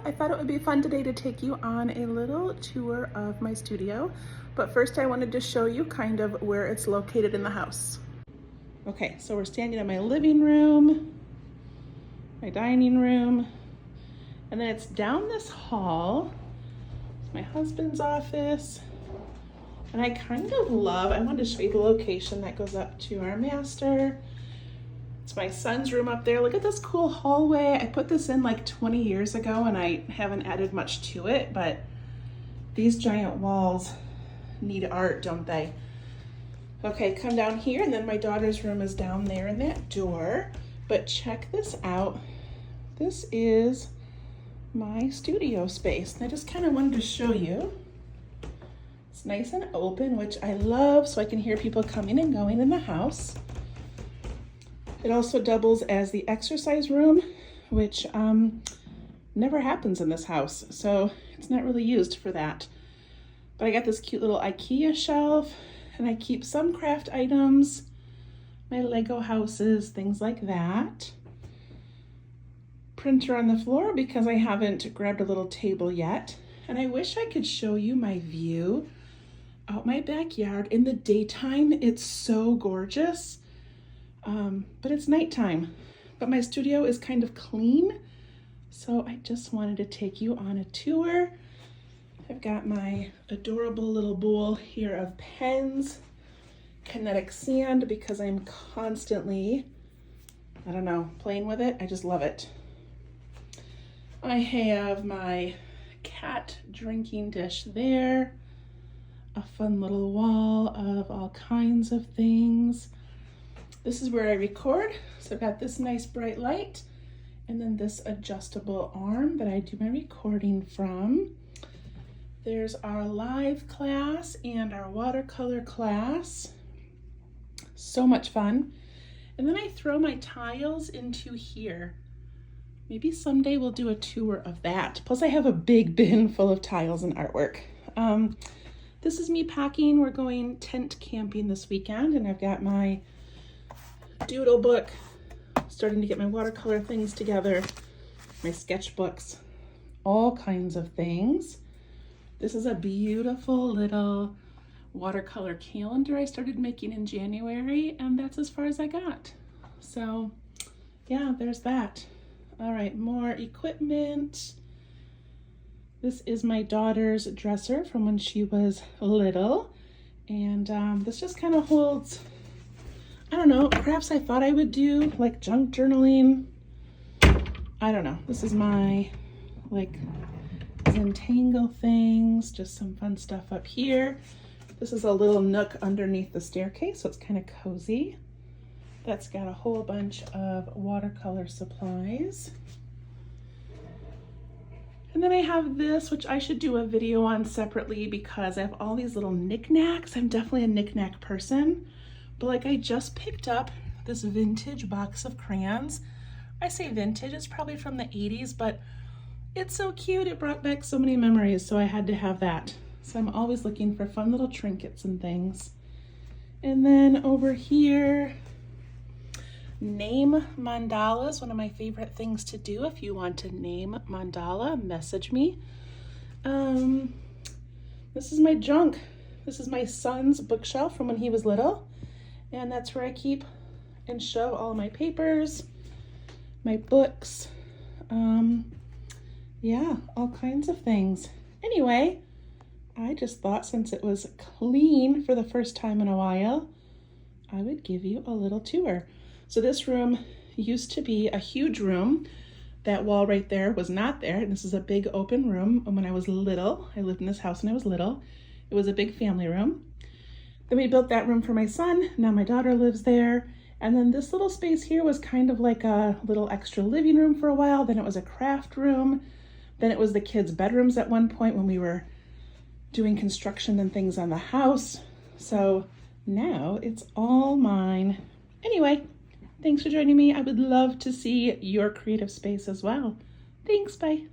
So I thought it would be fun today to take you on a little tour of my studio. But first I wanted to show you kind of where it's located in the house. Okay, so we're standing in my living room, my dining room, and then it's down this hall. It's my husband's office. And I kind of love, I wanted to show you the location that goes up to our master. It's my son's room up there. Look at this cool hallway. I put this in like 20 years ago and I haven't added much to it, but these giant walls need art, don't they? Okay, come down here, and then my daughter's room is down there in that door. But check this out. This is my studio space. And I just kind of wanted to show you. It's nice and open, which I love, so I can hear people coming and going in the house. It also doubles as the exercise room, which never happens in this house, so it's not really used for that. But I got this cute little IKEA shelf, and I keep some craft items, my Lego houses, things like that. Printer on the floor because I haven't grabbed a little table yet. And I wish I could show you my view out my backyard. In the daytime, it's so gorgeous. But it's nighttime. But my studio is kind of clean, so I just wanted to take you on a tour. I've got my adorable little bowl here of pens, kinetic sand, because I'm constantly, I don't know, playing with it. I just love it. I have my cat drinking dish there, a fun little wall of all kinds of things. This is where I record, so I've got this nice bright light, and then this adjustable arm that I do my recording from. There's our live class and our watercolor class. So much fun. And then I throw my tiles into here. Maybe someday we'll do a tour of that. Plus I have a big bin full of tiles and artwork. This is me packing. We're going tent camping this weekend, and I've got my doodle book, starting to get my watercolor things together, my sketchbooks, all kinds of things. This is a beautiful little watercolor calendar I started making in January, and that's as far as I got. So yeah, there's that. All right, more equipment. This is my daughter's dresser from when she was little, and this just kind of holds, I don't know, crafts I thought I would do, like junk journaling. I don't know. This is my, like, Zentangle things, just some fun stuff up here. This is a little nook underneath the staircase, so it's kind of cozy. That's got a whole bunch of watercolor supplies. And then I have this, which I should do a video on separately because I have all these little knickknacks. I'm definitely a knickknack person. But like, I just picked up this vintage box of crayons. I say vintage, it's probably from the 80s, but it's so cute. It brought back so many memories, so I had to have that. So I'm always looking for fun little trinkets and things. And then over here, name mandalas, one of my favorite things to do. If you want to name mandala, message me. This is my junk. This is my son's bookshelf from when he was little. And that's where I keep and show all my papers, my books, yeah, all kinds of things. Anyway, I just thought since it was clean for the first time in a while, I would give you a little tour. So this room used to be a huge room. That wall right there was not there. And this is a big open room. And when I was little, I lived in this house when I was little. It was a big family room. Then we built that room for my son. Now my daughter lives there. And then this little space here was kind of like a little extra living room for a while. Then it was a craft room. Then it was the kids' bedrooms at one point when we were doing construction and things on the house. So now it's all mine. Anyway, thanks for joining me. I would love to see your creative space as well. Thanks, bye.